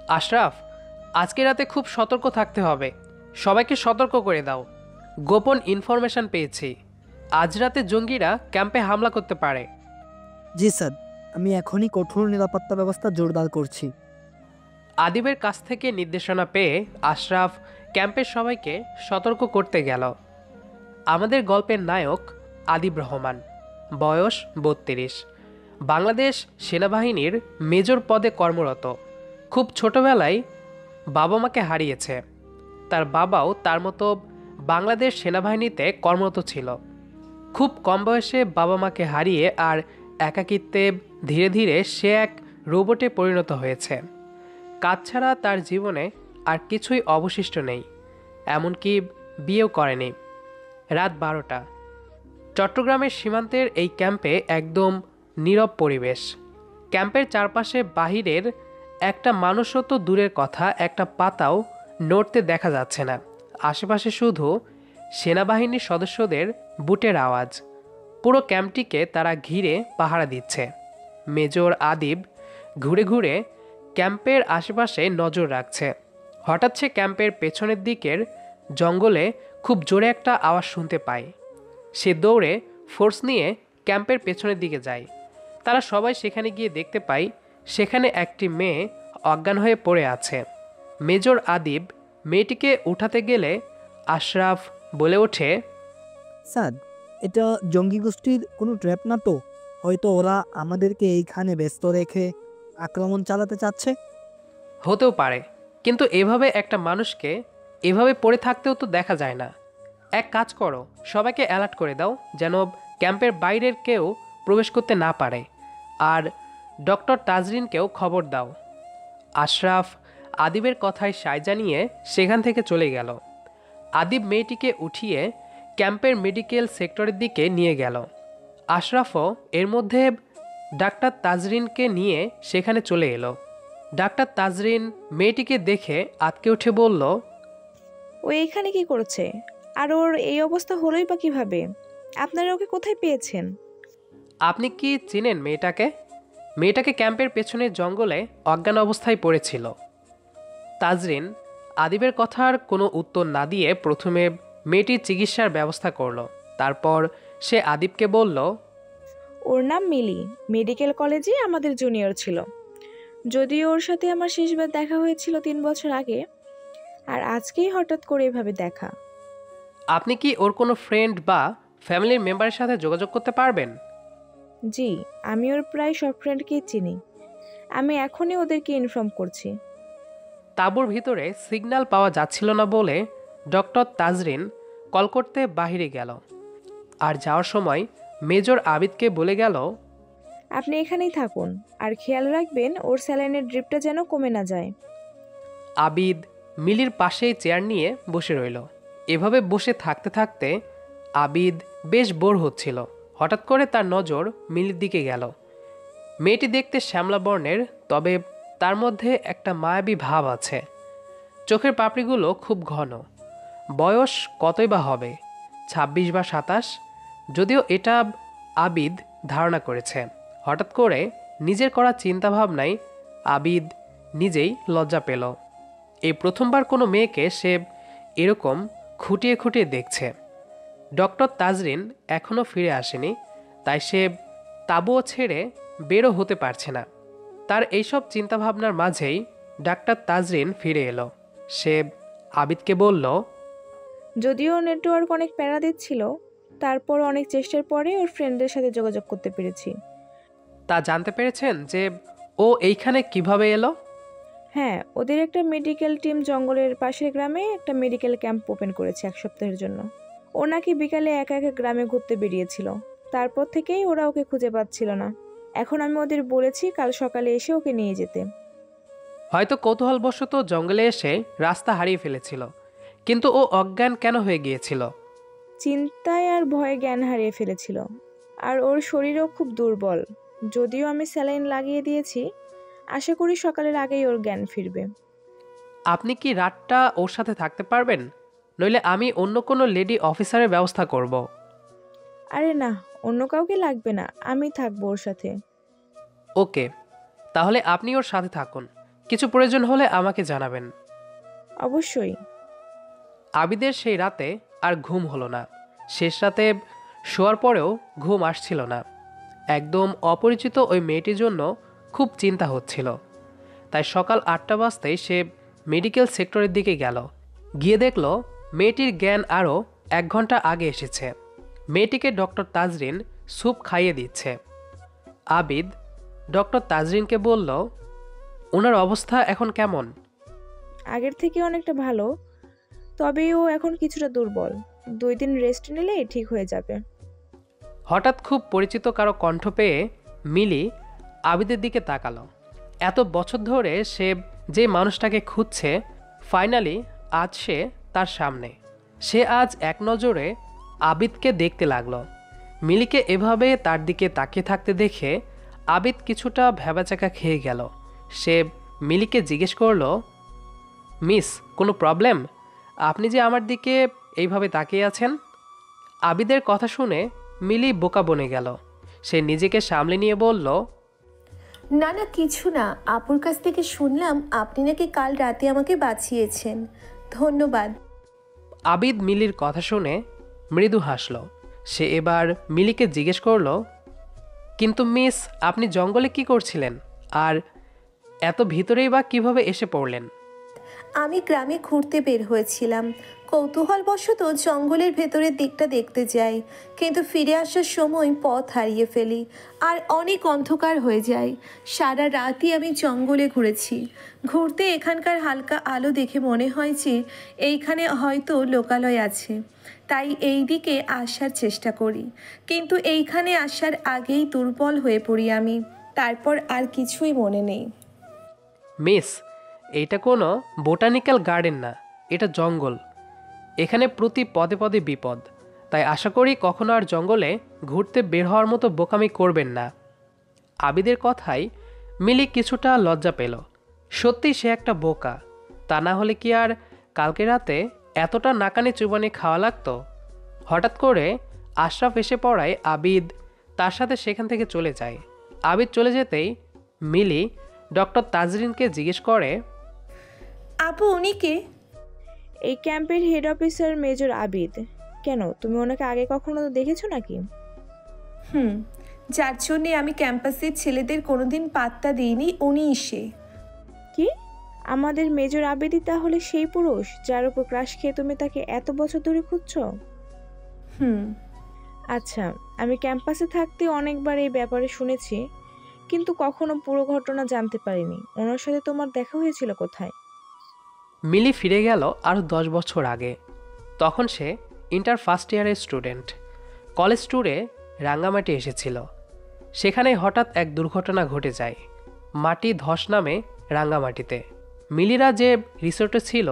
আশরাফ, আজকে রাতে খুব সতর্ক থাকতে হবে। সবাইকে সতর্ক করে দাও। গোপন ইনফরমেশন পেয়েছি, আজ রাতে জঙ্গিরা ক্যাম্পে হামলা করতে পারে। জি স্যার, আমি এখনই কঠোর নিরাপত্তা ব্যবস্থা জোরদার করছি। আদিবের কাছ থেকে নির্দেশনা পেয়ে আশরাফ ক্যাম্পের সবাইকে সতর্ক করতে গেল। আমাদের গল্পের নায়ক আদিব রহমান, বয়স ৩২, বাংলাদেশ সেনাবাহিনীর মেজর পদে কর্মরত। খুব ছোটবেলায় বাবা মাকে হারিয়েছে। তার বাবাও তার মতো বাংলাদেশ সেনাবাহিনীতে কর্মরত ছিল। খুব কম বয়সে বাবা মাকে হারিয়ে আর একাকিত্বে ধীরে ধীরে সে এক রোবটে পরিণত হয়েছে। কাজ ছাড়া তার জীবনে আর কিছুই অবশিষ্ট নেই, এমনকি বিয়েও করেনি। রাত ১২টা, চট্টগ্রামের সীমান্তের এই ক্যাম্পে একদম নীরব পরিবেশ। ক্যাম্পের চারপাশে বাহিরের একটা মানুষও তো দূরের কথা, একটা পাতাও নড়তে দেখা যাচ্ছে না। আশেপাশে শুধু সেনাবাহিনীর সদস্যদের বুটের আওয়াজ। পুরো ক্যাম্পটিকে তারা ঘিরে পাহারা দিচ্ছে। মেজর আদিব ঘুরে ঘুরে ক্যাম্পের আশেপাশে নজর রাখছে। হঠাৎ সে ক্যাম্পের পেছনের দিকের জঙ্গলে খুব জোরে একটা আওয়াজ শুনতে পায়। সে দৌড়ে ফোর্স নিয়ে ক্যাম্পের পেছনের দিকে যায়। তারা সবাই সেখানে গিয়ে দেখতে পায় সেখানে একটি মেয়ে অজ্ঞান হয়ে পড়ে আছে। মেজর আদিব মেয়েটিকে উঠাতে গেলে আশরাফ বলে ওঠে, স্যার, এটা জঙ্গি গোষ্ঠীর কোনো ট্র্যাপ না তো? হয়তো ওরা আমাদেরকে এইখানে ব্যস্ত রেখে আক্রমণ চালাতে চাচ্ছে। হতেও পারে, কিন্তু এভাবে একটা মানুষকে এভাবে পড়ে থাকতেও তো দেখা যায় না। এক কাজ করো, সবাইকে অ্যালার্ট করে দাও যেন ক্যাম্পের বাইরের কেউ প্রবেশ করতে না পারে। আর ডক্টর তাজরিনকেও খবর দাও। আশরাফ আদিবের কথায় সায় জানিয়ে সেখান থেকে চলে গেল। আদিব মেয়েটিকে উঠিয়ে ক্যাম্পের মেডিকেল সেক্টরের দিকে নিয়ে গেল। আশরাফও এর মধ্যে ডাক্তার তাজরিনকে নিয়ে সেখানে চলে এলো। ডাক্তার তাজরিন মেয়েটিকে দেখে আঁতকে উঠে বলল, ও এখানে কি করছে? আর ওর এই অবস্থা হলোই বা কিভাবে? আপনারা ওকে কোথায় পেয়েছেন? আপনি কি চেনেন মেয়েটাকে? মেয়েটাকে ক্যাম্পের পেছনের জঙ্গলে অজ্ঞান অবস্থায় পড়েছিল। তাজরিন আদিবের কথার কোনো উত্তর না দিয়ে প্রথমে মেয়েটির চিকিৎসার ব্যবস্থা করলো। তারপর সে আদিবকে বলল, ওর নাম মিলি, মেডিকেল কলেজে আমাদের জুনিয়র ছিল। যদিও ওর সাথে আমার শেষবার দেখা হয়েছিল ৩ বছর আগে, আর আজকেই হঠাৎ করে এভাবে দেখা। আপনি কি ওর কোনো ফ্রেন্ড বা ফ্যামিলির মেম্বারের সাথে যোগাযোগ করতে পারবেন? জি, আমি ওর প্রায় সব ফ্রেন্ডকেই চিনি। আমি এখনই ওদেরকে ইনফর্ম করছি। তাঁবুর ভিতরে সিগন্যাল পাওয়া যাচ্ছিল না বলে ডক্টর তাজরিন কল করতে বাহিরে গেল। আর যাওয়ার সময় মেজর আবিদকে বলে গেল, আপনি এখানেই থাকুন, আর খেয়াল রাখবেন ওর স্যালাইনের ড্রিপটা যেন কমে না যায়। আবিদ মিলির পাশেই চেয়ার নিয়ে বসে রইল। এভাবে বসে থাকতে থাকতে আবিদ বেশ বোর হচ্ছিল। হঠাৎ করে তার নজর মিলির দিকে গেল। মেয়েটি দেখতে শ্যামলা বর্ণের, তবে তার মধ্যে একটা মায়াবী ভাব আছে। চোখের পাপড়িগুলো খুব ঘন। বয়স কতই বা হবে, ২৬ বা ২৭, যদিও এটা আবিদ ধারণা করেছে। হঠাৎ করে নিজের করা চিন্তাভাবনায় আবিদ নিজেই লজ্জা পেল। এই প্রথমবার কোনো মেয়েকে সে এরকম খুঁটিয়ে খুঁটিয়ে দেখছে। ডক্টর তাজরিন এখনও ফিরে আসেনি, তাই সে তাঁবুও ছেড়ে বেরো হতে পারছে না। তার এইসব চিন্তাভাবনার মাঝেই ডাক্তার তাজরিন ফিরে এলো। সে আবিদকে বলল, যদিও নেটওয়ার্ক অনেক প্যারা দিচ্ছিল, তারপর অনেক চেষ্টার পরে ওর ফ্রেন্ডদের সাথে যোগাযোগ করতে পেরেছি। তা জানতে পেরেছেন যে ও এইখানে কিভাবে এলো? হ্যাঁ, ওদের একটা মেডিকেল টিম জঙ্গলের পাশের গ্রামে একটা মেডিকেল ক্যাম্প ওপেন করেছে ১ সপ্তাহের জন্য। ও নাকি বিকালে একা একা গ্রামে ঘুরতে বেরিয়েছিল। তারপর থেকেই ওরা ওকে খুঁজে পাচ্ছিল না। এখন আমি ওদের বলেছি কাল সকালে এসে ওকে নিয়ে যেতে। হয়তো কৌতূহলবশত জঙ্গলে এসে রাস্তা হারিয়ে ফেলেছিল, কিন্তু ও অজ্ঞান কেন হয়ে গিয়েছিল? চিন্তায় আর ভয়ে জ্ঞান হারিয়ে ফেলেছিল। আর ওর শরীরও খুব দুর্বল। যদিও আমি স্যালাইন লাগিয়ে দিয়েছি, আশা করি সকালের আগেই ওর জ্ঞান ফিরবে। আপনি কি রাতটা ওর সাথে থাকতে পারবেন? নইলে আমি অন্য কোনো লেডি অফিসারের ব্যবস্থা করব। আরে না, অন্য কাউকে লাগবে না, আমি থাকবো ওর সাথে। ওকে, তাহলে আপনি ওর সাথে থাকুন, কিছু প্রয়োজন হলে আমাকে জানাবেন। অবশ্যই। আবিদের সেই রাতে আর ঘুম হলো না। শেষ রাতে শোয়ার পরেও ঘুম আসছিল না। একদম অপরিচিত ওই মেয়েটির জন্য খুব চিন্তা হচ্ছিল। তাই সকাল 8টা বাজতেই সে মেডিকেল সেক্টরের দিকে গেল। গিয়ে দেখল মেয়েটির জ্ঞান আরও 1 ঘন্টা আগে এসেছে। মেয়েটিকে ডক্টর তাজরিন স্যুপ খাইয়ে দিচ্ছে। আবিদ ডক্টর তাজরিনকে বলল, ওনার অবস্থা এখন কেমন? আগের থেকে অনেকটা ভালো, তবে ও এখন কিছুটা দুর্বল। 2 দিন রেস্ট নিলে ঠিক হয়ে যাবে। হঠাৎ খুব পরিচিত কারো কণ্ঠ পেয়ে মিলি আবিদের দিকে তাকালো। এত বছর ধরে সে যে মানুষটাকে খুঁজছে, ফাইনালি আজ সে তার সামনে। সে আজ এক নজরে আবিদকে দেখতে লাগলো। মিলিকে এভাবে তার দিকে তাকিয়ে থাকতে দেখে আবিদ কিছুটা ভ্যাবাচাকা খেয়ে গেল। সে মিলিকে জিজ্ঞেস করলো, মিস, কোনো প্রবলেম? আপনি যে আমার দিকে এইভাবে তাকিয়ে আছেন? আবিদের কথা শুনে মিলি বোকা বনে গেল। সে নিজেকে সামলে নিয়ে বলল, না না, কিছু না। আপুর কাছ থেকে শুনলাম আপনি নাকি কাল রাতে আমাকে বাঁচিয়েছেন। ধন্যবাদ। আবিদ মিলির কথা শুনে মৃদু হাসল। সে এবার মিলিকে জিজ্ঞেস করলো, কিন্তু মিস, আপনি জঙ্গলে কি করছিলেন? আর এত ভিতরেই বা কিভাবে এসে পড়লেন? আমি গ্রামে ঘুরতে বের হয়েছিলাম। কৌতূহলবশত জঙ্গলের ভেতরের দিকটা দেখতে যাই, কিন্তু ফিরে আসার সময় পথ হারিয়ে ফেলি আর অনেক অন্ধকার হয়ে যায়। সারা রাতই আমি জঙ্গলে ঘুরেছি। ঘুরতে এখানকার হালকা আলো দেখে মনে হয় যে এইখানে হয়তো লোকালয় আছে, তাই এই দিকে আসার চেষ্টা করি। কিন্তু এইখানে আসার আগেই দুর্বল হয়ে পড়ি আমি। তারপর আর কিছুই মনে নেই। মিস, এইটা কোনো বোটানিক্যাল গার্ডেন না, এটা জঙ্গল। এখানে প্রতি পদে পদে বিপদ। তাই আশা করি কখনো আর জঙ্গলে ঘুরতে বের হওয়ার মতো বোকামি করবেন না। আবিদের কথায় মিলি কিছুটা লজ্জা পেল। সত্যি সে একটা বোকা। তা না হলে কি আর কালকে রাতে এতটা নাকানি চুবানি খাওয়া লাগতো? হঠাৎ করে আশরাফ এসে পড়ায় আবিদ তার সাথে সেখান থেকে চলে যায়। আবিদ চলে যেতেই মিলি ডক্টর তাজরিনকে জিজ্ঞেস করে, আপু, উনি কে? এই ক্যাম্পের হেড অফিসার মেজর আবিদ। কেন, তুমি ওনাকে আগে কখনো দেখেছো নাকি? যার জন্যে আমি ক্যাম্পাসের ছেলেদের কোনোদিন পাত্তা দিইনি, উনিই সে। কি? আমাদের মেজর আবিদই তাহলে সেই পুরুষ যার উপর ক্রাশ খেয়ে তুমি তাকে এত বছর ধরে খুঁজছো? আচ্ছা, আমি ক্যাম্পাসে থাকতে অনেকবার এই ব্যাপারে শুনেছি, কিন্তু কখনো পুরো ঘটনা জানতে পারিনি। ওনার সাথে তোমার দেখা হয়েছিল কোথায়? মিলি ফিরে গেল আরও 10 বছর আগে। তখন সে ইন্টার ফার্স্ট ইয়ারের স্টুডেন্ট। কলেজ ট্যুরে রাঙ্গামাটি এসেছিল। সেখানে হঠাৎ এক দুর্ঘটনা ঘটে যায়। মাটি ধস নামে রাঙ্গামাটিতে। মিলিরা যে রিসোর্টে ছিল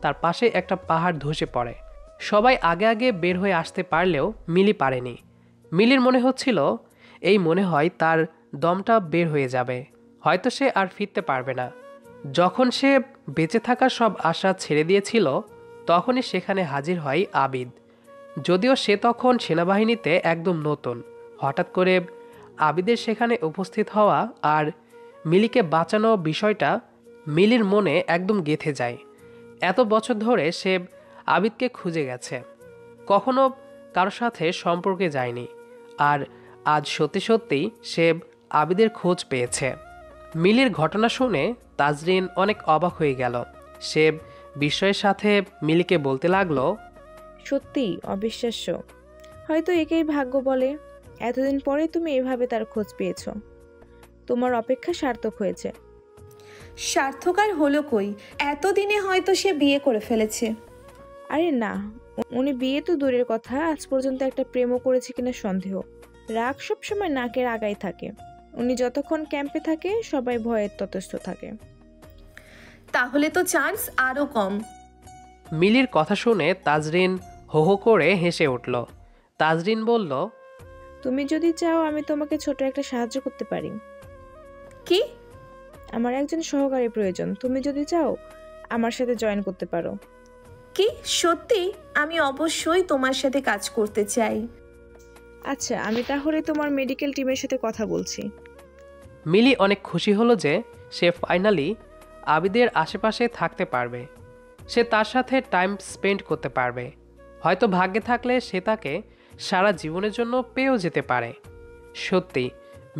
তার পাশে একটা পাহাড় ধসে পড়ে। সবাই আগে আগে বের হয়ে আসতে পারলেও মিলি পারেনি। মিলির মনে হচ্ছিল এই মনে হয় তার দমটা বের হয়ে যাবে, হয়তো সে আর ফিরতে পারবে না। যখন সে বেঁচে থাকার সব আশা ছেড়ে দিয়েছিল তখনই সেখানে হাজির হয় আবিদ। যদিও সে তখন সেনাবাহিনীতে একদম নতুন। হঠাৎ করে আবিদের সেখানে উপস্থিত হওয়া আর মিলিকে বাঁচানো বিষয়টা মিলির মনে একদম গেঁথে যায়। এত বছর ধরে সে আবিদকে খুঁজে গেছে, কখনো কারোর সাথে সম্পর্কে যায়নি। আর আজ সত্যি সত্যিই সে আবিদের খোঁজ পেয়েছে। মিলির ঘটনা শুনে তাজরিন অনেক অবাক হয়ে গেল। সে বিস্ময়ের সাথে মিলিকে বলতে লাগলো, সত্যি অবিশ্বাস্য। হয়তো একেই ভাগ্য বলে। এতদিন পরে তুমি এভাবে তার খোঁজ পেয়েছো। তোমার অপেক্ষা সার্থক হয়েছে। সার্থক আর হলো কই? এতদিনে হয়তো সে বিয়ে করে ফেলেছে। আরে না, উনি বিয়ে তো দূরের কথা, আজ পর্যন্ত একটা প্রেমও করেছে কিনা সন্দেহ। রাগ সবসময় নাকের আগায় থাকে। উনি যতক্ষণ ক্যাম্পে থাকে সবাই ভয়ের ততস্থ থাকে। তাহলে তো চান্স আরও কম। মিলির কথা শুনে তাজরিন হো হো করে হেসে উঠল। তাজরিন বলল, তুমি যদি চাও আমি তোমাকে ছোট একটা সাহায্য করতে পারি। কি? আমার একজন সহকারী প্রয়োজন। তুমি যদি চাও আমার সাথে জয়েন করতে পারো। কি সত্যি? আমি অবশ্যই তোমার সাথে কাজ করতে চাই। আচ্ছা, আমি তাহলে তোমার মেডিকেল টিমের সাথে কথা বলছি। মিলি অনেক খুশি হলো যে সে ফাইনালি আবিদের আশেপাশে থাকতে পারবে, সে তার সাথে টাইম স্পেন্ড করতে পারবে, হয়তো ভাগ্যে থাকলে সে তাকে সারা জীবনের জন্য পেয়েও যেতে পারে। সত্যি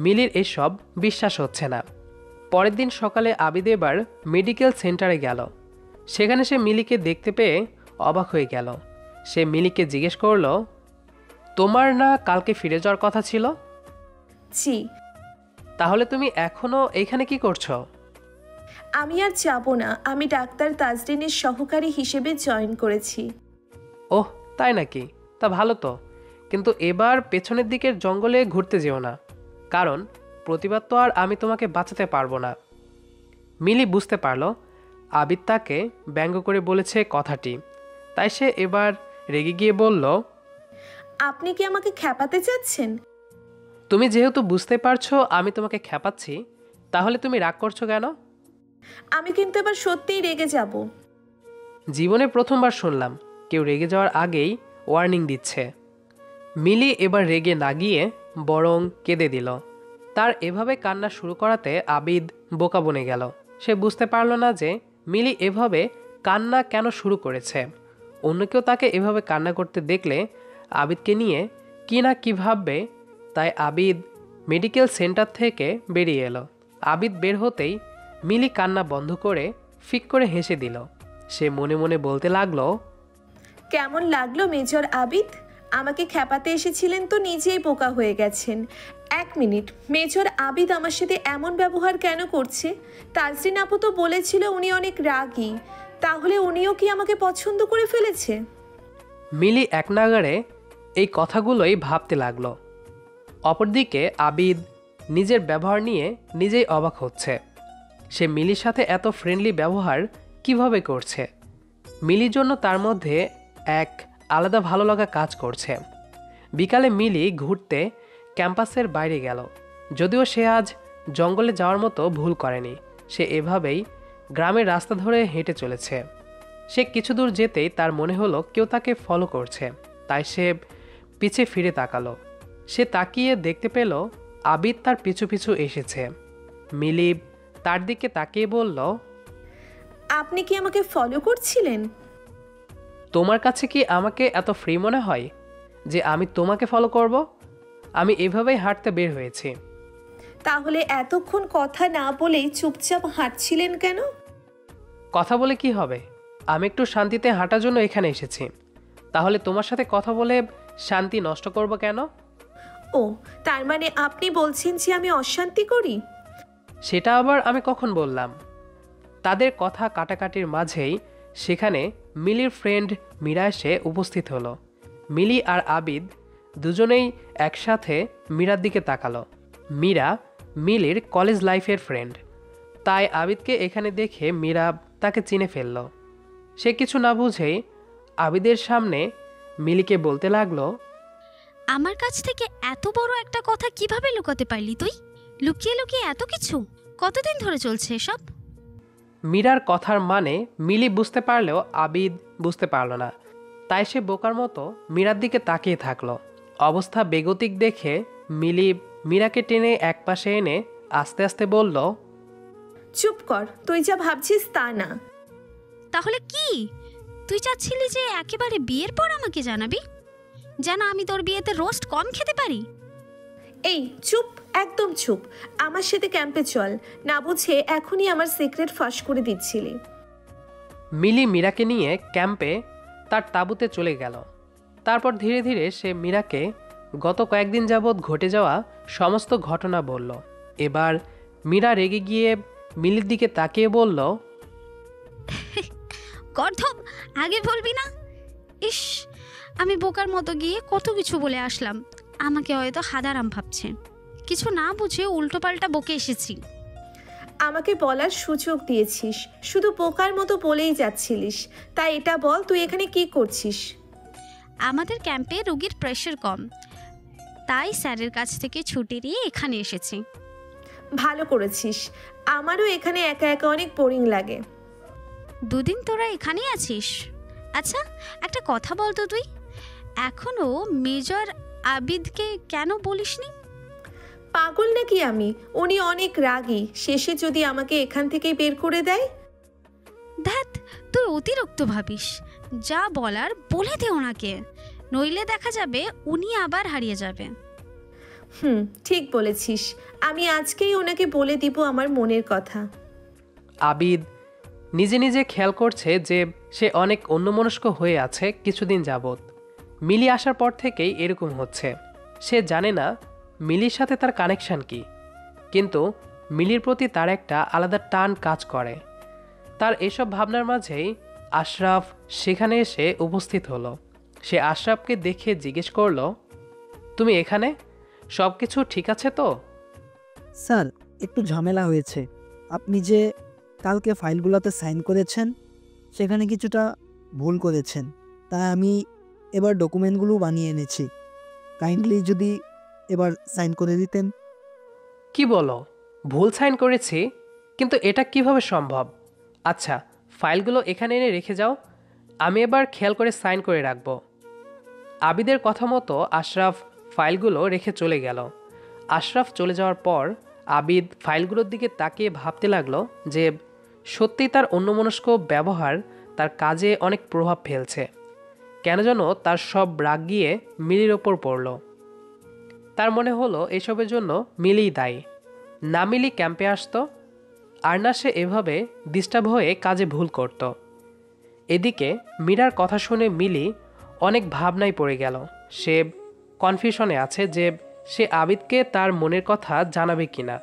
মিলির এসব বিশ্বাস হচ্ছে না। পরের দিন সকালে আবিদ এবার মেডিকেল সেন্টারে গেল। সেখানে সে মিলিকে দেখতে পেয়ে অবাক হয়ে গেল। সে মিলিকে জিজ্ঞেস করলো, তোমার না কালকে ফিরে যাওয়ার কথা ছিল? জি। তাহলে তুমি এখনো এইখানে কি করছো? আমি আর যাব না, আমি ডাক্তার তাজরিনের সহকারী হিসেবে জয়েন করেছি। ওহ, তাই নাকি? তা ভালো তো, কিন্তু এবার পেছনের দিকের জঙ্গলে ঘুরতে যেও না, কারণ প্রতিবার তো আর আমি তোমাকে বাঁচাতে পারবো না। মিলি বুঝতে পারল আবিদ তাকে ব্যঙ্গ করে বলেছে কথাটি, তাই সে এবার রেগে গিয়ে বলল, আপনি কি আমাকে খেপাতে চাচ্ছেন? তুমি যেহেতু বুঝতে পারছো আমি তোমাকে খেপাচ্ছি, তাহলে তুমি রাগ করছো কেন? আমি কিন্তু এবার সত্যিই রেগে যাব। জীবনে প্রথমবার শুনলাম কেউ রেগে যাওয়ার আগেই ওয়ার্নিং দিচ্ছে। মিলি এবার রেগে না গিয়ে বরং কেঁদে দিল। তার এভাবে কান্না শুরু করাতে আবিদ বোকা বনে গেল। সে বুঝতে পারল না যে মিলি এভাবে কান্না কেন শুরু করেছে। অন্য কেউ তাকে এভাবে কান্না করতে দেখলে আবিদকে নিয়ে কি না কী ভাববে। তাই আবিদ মেডিকেল সেন্টার থেকে বেরিয়ে এলো। আবিদ বের হতেই মিলি কান্না বন্ধ করে ফিক করে হেসে দিল। সে মনে মনে বলতে লাগলো, কেমন লাগলো মেজর আবিদ? আমাকে খেপাতে এসেছিলেন তো নিজেই বোকা হয়ে গেছেন। এক মিনিট, মেজর আবিদ আমার সাথে এমন ব্যবহার কেন করছে? তাজরিন আপু তো বলেছিল উনি অনেক রাগী, তাহলে উনিও কি আমাকে পছন্দ করে ফেলেছে? মিলি এক নাগাড়ে এই কথাগুলোই ভাবতে লাগলো। অপরদিকে আবিদ নিজের ব্যবহার নিয়ে নিজেই অবাক হচ্ছে। সে মিলির সাথে এত ফ্রেন্ডলি ব্যবহার কিভাবে করছে। মিলির জন্য তার মধ্যে এক আলাদা ভালো লাগা কাজ করছে। বিকালে মিলি ঘুরতে ক্যাম্পাসের বাইরে গেল। যদিও সে আজ জঙ্গলে যাওয়ার মতো ভুল করেনি। সে এভাবেই গ্রামের রাস্তা ধরে হেঁটে চলেছে। সে কিছু দূর যেতেই তার মনে হলো কেউ তাকে ফলো করছে। তাই সে পিছে ফিরে তাকালো। সে তাকিয়ে দেখতে পেল আবিদ তার পিছু পিছু এসেছে। মিলি তার দিকে তাকিয়ে বলল, আপনি কি আমাকে ফলো করছিলেন? তোমার কাছে কি আমাকে এত ফ্রি মনে হয় যে আমি তোমাকে ফলো করব? আমি এভাবেই হাঁটতে বের হয়েছি। তাহলে এতক্ষণ কথা না বলেই চুপচাপ হাঁটছিলেন কেন? কথা বলে কি হবে? আমি একটু শান্তিতে হাঁটার জন্য এখানে এসেছি। তাহলে তোমার সাথে কথা বলে শান্তি নষ্ট করব কেন? ও, তার মানে আপনি বলছেন যে আমি অশান্তি করি? সেটা আবার আমি কখন বললাম? তাদের কথা কাটাকাটির মাঝেই সেখানে মিলির ফ্রেন্ড মীরা এসে উপস্থিত হলো। মিলি আর আবিদ দুজনেই একসাথে মীরার দিকে তাকালো। মীরা মিলির কলেজ লাইফের ফ্রেন্ড, তাই আবিদকে এখানে দেখে মীরা তাকে চিনে ফেলল। সে কিছু না বুঝেই আবিদের সামনে মিলিকে বলতে লাগলো, আমার কাছ থেকে এত বড় একটা কথা কিভাবে লুকাতে পারলি তুই? লুকিয়ে লুকিয়ে এত কিছু কতদিন ধরে চলছে এসব? মীরার কথার মানে মিলি বুঝতে পারলেও আবিদ বুঝতে পারল না। তাই সে বোকার মতো মীরার দিকে তাকিয়ে থাকলো। অবস্থা বেগতিক দেখে মিলি মীরাকে টেনে একপাশে এনে আস্তে আস্তে বলল, চুপ কর, তুই যা ভাবছিস তা না। তাহলে কি তুই চাচ্ছিলি যে একেবারে বিয়ের পর আমাকে জানাবি, যেন আমি তোর বিয়েতে রোস্ট কম খেতে পারি? এই চুপ, একদম চুপ। আমার সাথে ক্যাম্পে চল, না বুঝে এখনই আমার সিক্রেট ফাঁস করে দিচ্ছিলি। মিলি মীরাকে নিয়ে ক্যাম্পে তার তাঁবুতে চলে গেল। তারপর ধীরে ধীরে সে মীরাকে গত কয়েকদিন যাবৎ ঘটে যাওয়া সমস্ত ঘটনা বলল। এবার মীরা রেগে গিয়ে মিলির দিকে তাকিয়ে বলল, গর্ধব, আগে বলবি না? ইস, আমি বোকার মতো গিয়ে কত কিছু বলে আসলাম। আমাকে হয়তো হাদারাম ভাবছে। কিছু না বুঝে উল্টোপাল্টা বকে এসেছি। আমাকে বলার সুযোগ দিয়েছিস, শুধু পোকার মতো বলেই যাচ্ছিলিস। তাই এটা বল, তুই এখানে কি করছিস? আমাদের ক্যাম্পে রোগীর প্রেশার কম, তাই স্যারের কাছ থেকে ছুটি নিয়ে এখানে এসেছি। ভালো করেছিস, আমারও এখানে একা একা অনেক বোরিং লাগে। দুদিন তোরা এখানেই আছিস? আচ্ছা, একটা কথা বলতো, তুই এখনো মেজর আবিদকে কেন বলিসনি? পাগল নাকি আমি? উনি অনেক রাগী, শেষে যদি আমাকে এখান থেকে বের করে দেয়। ধ্যাত, তুই অতিরিক্ত ভাবিস। যা বলার বলে দে ওনাকে, নইলে দেখা যাবে উনি আবার হারিয়ে যাবে। ঠিক বলেছিস, আমি আজকেই ওনাকে বলে দিব আমার মনের কথা। আবিদ নিজে নিজে খেয়াল করছে যে সে অনেক অন্যমনস্ক হয়ে আছে কিছুদিন যাবৎ। মিলি আসার পর থেকেই এরকম হচ্ছে। সে জানে না মিলির সাথে তার কানেকশন কি, কিন্তু মিলির প্রতি তার একটা আলাদা টান কাজ করে। তার এসব ভাবনার মাঝেই আশরাফ সেখানে এসে উপস্থিত হলো। সে আশরাফকে দেখে জিজ্ঞেস করলো, তুমি এখানে? সব কিছু ঠিক আছে তো? স্যার, একটু ঝামেলা হয়েছে। আপনি যে কালকে ফাইলগুলোতে সাইন করেছেন সেখানে কিছুটা ভুল করেছেন, তাই আমি এবার ডকুমেন্টগুলো বানিয়ে এনেছি। কাইন্ডলি যদি এবার সাইন করে দিতেন। কি বলো? ভুল সাইন করেছি? কিন্তু এটা কিভাবে সম্ভব? আচ্ছা, ফাইলগুলো এখানে এনে রেখে যাও, আমি এবার খেয়াল করে সাইন করে রাখব। আবিদের কথা মতো আশরাফ ফাইলগুলো রেখে চলে গেল। আশরাফ চলে যাওয়ার পর আবিদ ফাইলগুলোর দিকে তাকিয়ে ভাবতে লাগলো যে সত্যিই তার অন্যমনস্ক ব্যবহার তার কাজে অনেক প্রভাব ফেলছে। কেন যেন তার সব রাগ গিয়ে মিলির ওপর পড়ল। তার মনে হলো এসবের জন্য মিলিই দায়ী। না মিলি ক্যাম্পে আসতো, আর না সে এভাবে ডিস্টার্ব হয়ে কাজে ভুল করত। এদিকে মীরার কথা শুনে মিলি অনেক ভাবনায় পড়ে গেল। সে কনফিউশনে আছে যে সে আবিদকে তার মনের কথা জানাবে কিনা।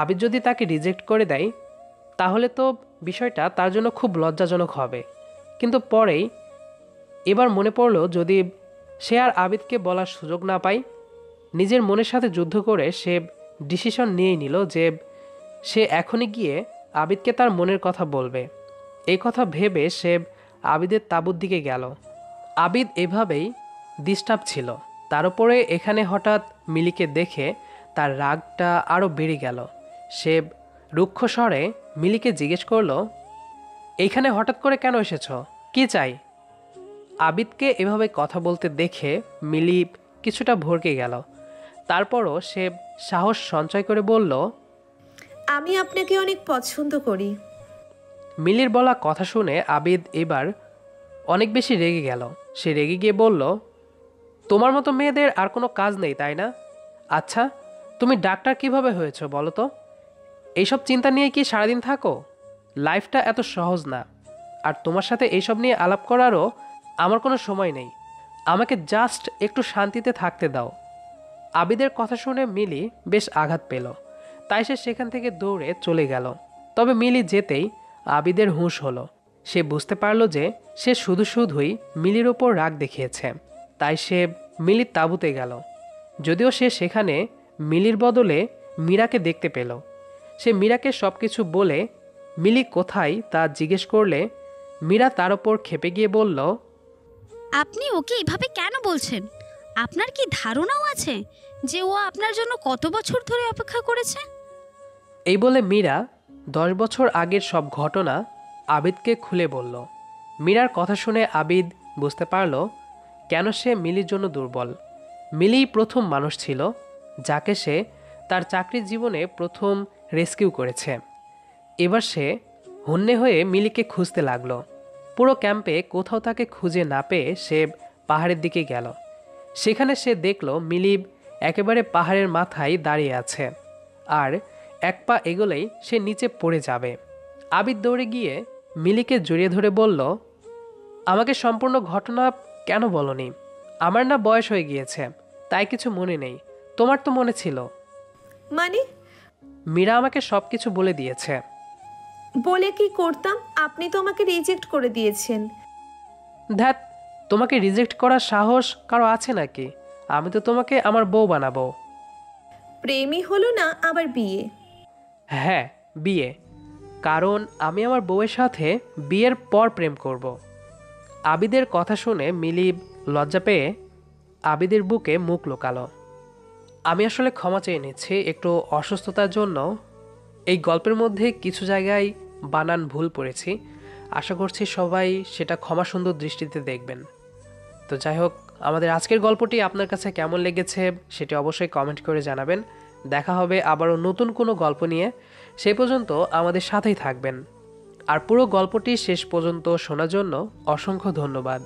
আবিদ যদি তাকে রিজেক্ট করে দেয় তাহলে তো বিষয়টা তার জন্য খুব লজ্জাজনক হবে। কিন্তু পরেই এবার মনে পড়ল, যদি সে আর আবিদকে বলার সুযোগ না পায়। নিজের মনের সাথে যুদ্ধ করে সে ডিসিশন নিয়েই নিল যে সে এখনই গিয়ে আবিদকে তার মনের কথা বলবে। এই কথা ভেবে সে আবিদের তাঁবুর দিকে গেল। আবিদ এভাবেই ডিস্টার্ব ছিল, তার উপরে এখানে হঠাৎ মিলিকে দেখে তার রাগটা আরও বেড়ে গেল। সে রুক্ষ স্বরে মিলিকে জিজ্ঞেস করলো, এইখানে হঠাৎ করে কেন এসেছ? কি চাই? আবিদকে এভাবে কথা বলতে দেখে মিলি কিছুটা ভড়কে গেল। তারপরও সে সাহস সঞ্চয় করে বলল, আমি আপনাকে অনেক পছন্দ করি। মিলির বলা কথা শুনে আবিদ এবার অনেক বেশি রেগে গেল। সে রেগে গিয়ে বলল, তোমার মতো মেয়েদের আর কোনো কাজ নেই তাই না? আচ্ছা, তুমি ডাক্তার কিভাবে হয়েছো বলো তো? এইসব চিন্তা নিয়ে কি সারাদিন থাকো? লাইফটা এত সহজ না। আর তোমার সাথে এইসব নিয়ে আলাপ করারও আমার কোনো সময় নেই। আমাকে জাস্ট একটু শান্তিতে থাকতে দাও। আবিদের কথা শুনে মিলি বেশ আঘাত পেল, তাই সে সেখান থেকে দৌড়ে চলে গেল। তবে মিলি যেতেই আবিদের হুঁশ হলো। সে বুঝতে পারল যে সে শুধু শুধুই মিলির ওপর রাগ দেখিয়েছে। তাই সে মিলির তাঁবুতে গেল। যদিও সে সেখানে মিলির বদলে মীরাকে দেখতে পেল। সে মীরাকে সব কিছু বলে মিলি কোথায় তা জিজ্ঞেস করলে মীরা তার ওপর ক্ষেপে গিয়ে বলল, আপনি ওকে এভাবে কেন বলছেন? আপনার কি ধারণাও আছে যে ও আপনার জন্য কত বছর ধরে অপেক্ষা করেছে? এই বলে মীরা 10 বছর আগের সব ঘটনা আবিদকে খুলে বলল। মীরার কথা শুনে আবিদ বুঝতে পারল কেন সে মিলির জন্য দুর্বল। মিলিই প্রথম মানুষ ছিল যাকে সে তার চাকরির জীবনে প্রথম রেস্কিউ করেছে। এবার সে হন্যে হয়ে মিলিকে খুঁজতে লাগলো। পুরো ক্যাম্পে কোথাও তাকে খুঁজে না পেয়ে সে পাহাড়ের দিকে গেল। সেখানে সে দেখল মিলি একেবারে পাহাড়ের মাথায় দাঁড়িয়ে আছে, আর এক পা এগোলেই সে নিচে পড়ে যাবে। আবিদ দৌড়ে গিয়ে মিলিকে জড়িয়ে ধরে বলল, আমাকে সম্পূর্ণ ঘটনা কেন বলনি? আমার না বয়স হয়ে গিয়েছে, তাই কিছু মনে নেই। তোমার তো মনে ছিল। মানে? মীরা আমাকে সব কিছু বলে দিয়েছে। বলে কি করতাম? আপনি তো আমাকে রিজেক্ট করে দিয়েছেন। ধ্যাত, তোমাকে রিজেক্ট করার সাহস কারো আছে নাকি? আমি তো তোমাকে আমার বউ বানাবো। প্রেমই হলো না, আবার বিয়ে? হ্যাঁ, বিয়ে। কারণ আমি আমার বউয়ের সাথে বিয়ের পর প্রেম করব। আবিদের কথা শুনে মিলি লজ্জা পেয়ে আবিদের বুকে মুখ লুকালো। আমি আসলে ক্ষমা চেয়ে নিচ্ছি, একটু অসুস্থতার জন্য এই গল্পের মধ্যে কিছু জায়গায় বানান ভুল পড়েছি। আশা করছি সবাই সেটা ক্ষমা সুন্দর দৃষ্টিতে দেখবেন। তো যাই হোক, আমাদের আজকের গল্পটি আপনার কাছে কেমন লেগেছে সেটি অবশ্যই কমেন্ট করে জানাবেন। দেখা হবে আবারও নতুন কোনো গল্প নিয়ে। সেই পর্যন্ত আমাদের সাথেই থাকবেন। আর পুরো গল্পটি শেষ পর্যন্ত শোনার জন্য অসংখ্য ধন্যবাদ।